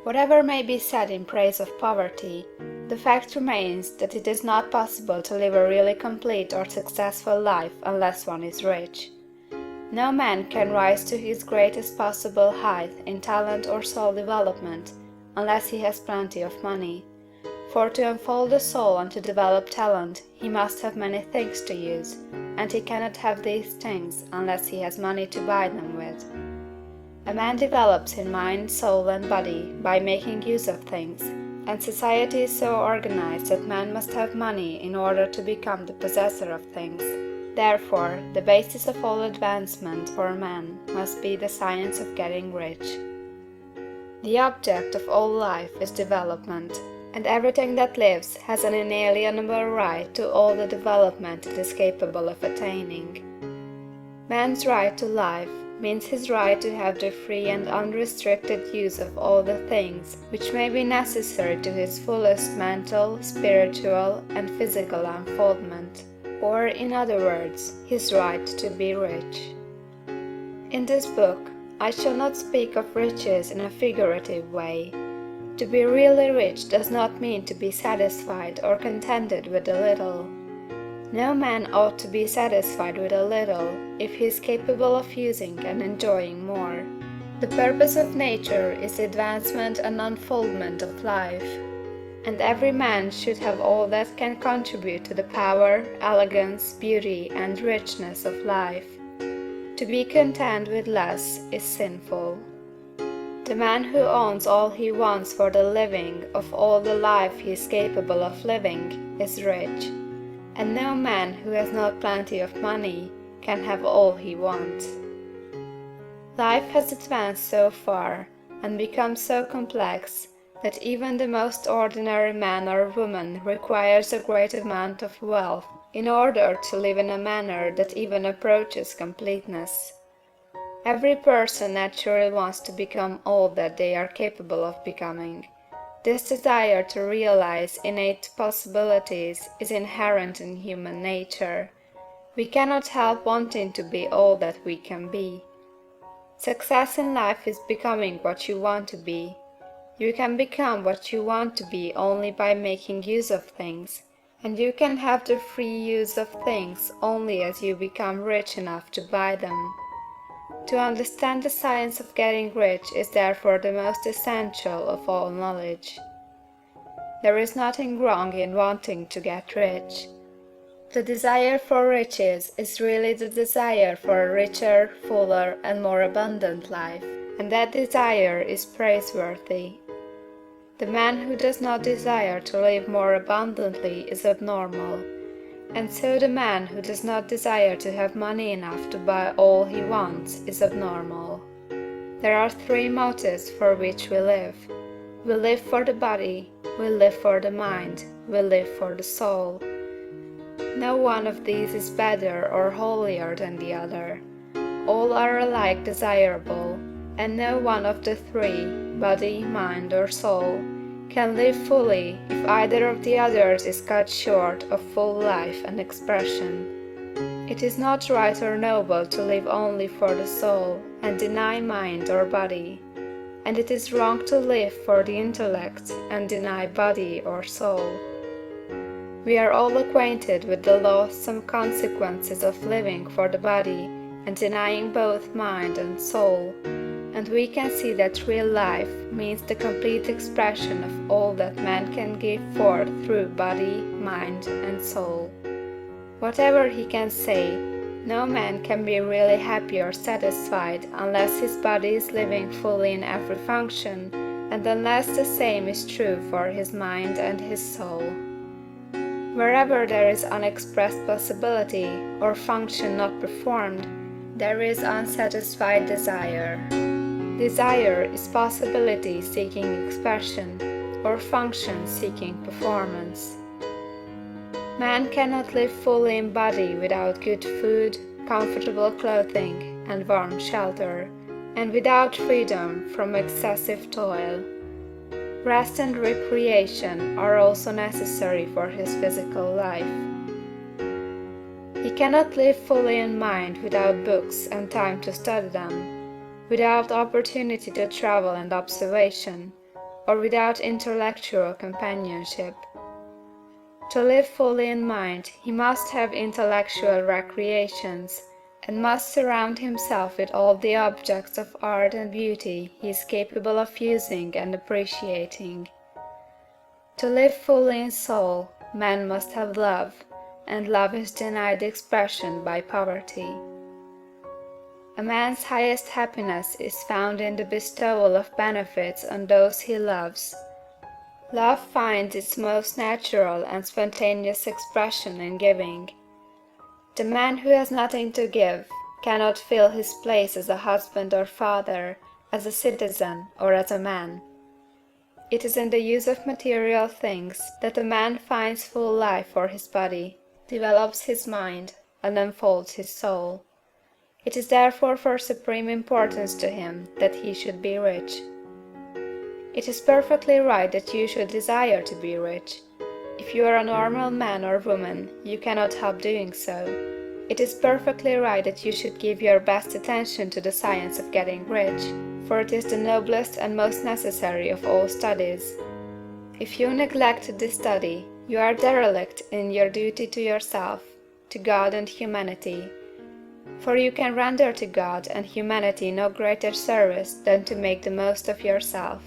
Whatever may be said in praise of poverty, the fact remains that it is not possible to live a really complete or successful life unless one is rich. No man can rise to his greatest possible height in talent or soul development unless he has plenty of money. For to unfold the soul and to develop talent, he must have many things to use, and he cannot have these things unless he has money to buy them with. A man develops in mind, soul, and body by making use of things, and society is so organized that man must have money in order to become the possessor of things. Therefore, the basis of all advancement for man must be the science of getting rich. The object of all life is development, and everything that lives has an inalienable right to all the development it is capable of attaining. Man's right to life means his right to have the free and unrestricted use of all the things which may be necessary to his fullest mental, spiritual, and physical unfoldment, or, in other words, his right to be rich. In this book, I shall not speak of riches in a figurative way. To be really rich does not mean to be satisfied or contented with a little. No man ought to be satisfied with a little if he is capable of using and enjoying more. The purpose of nature is the advancement and unfoldment of life, and every man should have all that can contribute to the power, elegance, beauty, and richness of life. To be content with less is sinful. The man who owns all he wants for the living of all the life he is capable of living is rich, and no man who has not plenty of money can have all he wants. Life has advanced so far and become so complex that even the most ordinary man or woman requires a great amount of wealth in order to live in a manner that even approaches completeness. Every person naturally wants to become all that they are capable of becoming. This desire to realize innate possibilities is inherent in human nature. We cannot help wanting to be all that we can be. Success in life is becoming what you want to be. You can become what you want to be only by making use of things, and you can have the free use of things only as you become rich enough to buy them. To understand the science of getting rich is therefore the most essential of all knowledge. There is nothing wrong in wanting to get rich. The desire for riches is really the desire for a richer, fuller, and more abundant life, and that desire is praiseworthy. The man who does not desire to live more abundantly is abnormal, and so the man who does not desire to have money enough to buy all he wants is abnormal. There are three motives for which we live. We live for the body, we live for the mind, we live for the soul. No one of these is better or holier than the other. All are alike desirable, and no one of the three, body, mind, or soul, can live fully if either of the others is cut short of full life and expression. It is not right or noble to live only for the soul and deny mind or body, and it is wrong to live for the intellect and deny body or soul. We are all acquainted with the loathsome consequences of living for the body and denying both mind and soul, and we can see that real life means the complete expression of all that man can give forth through body, mind, and soul. Whatever he can say, no man can be really happy or satisfied unless his body is living fully in every function, and unless the same is true for his mind and his soul. Wherever there is unexpressed possibility or function not performed, there is unsatisfied desire. Desire is possibility seeking expression, or function seeking performance. Man cannot live fully in body without good food, comfortable clothing, and warm shelter, and without freedom from excessive toil. Rest and recreation are also necessary for his physical life. He cannot live fully in mind without books and time to study them, without opportunity to travel and observation, or without intellectual companionship. To live fully in mind, he must have intellectual recreations, and must surround himself with all the objects of art and beauty he is capable of using and appreciating. To live fully in soul, man must have love, and love is denied expression by poverty. A man's highest happiness is found in the bestowal of benefits on those he loves. Love finds its most natural and spontaneous expression in giving. The man who has nothing to give cannot fill his place as a husband or father, as a citizen, or as a man. It is in the use of material things that a man finds full life for his body, develops his mind, and unfolds his soul. It is therefore of supreme importance to him that he should be rich. It is perfectly right that you should desire to be rich. If you are a normal man or woman, you cannot help doing so. It is perfectly right that you should give your best attention to the science of getting rich, for it is the noblest and most necessary of all studies. If you neglect this study, you are derelict in your duty to yourself, to God and humanity. For you can render to God and humanity no greater service than to make the most of yourself.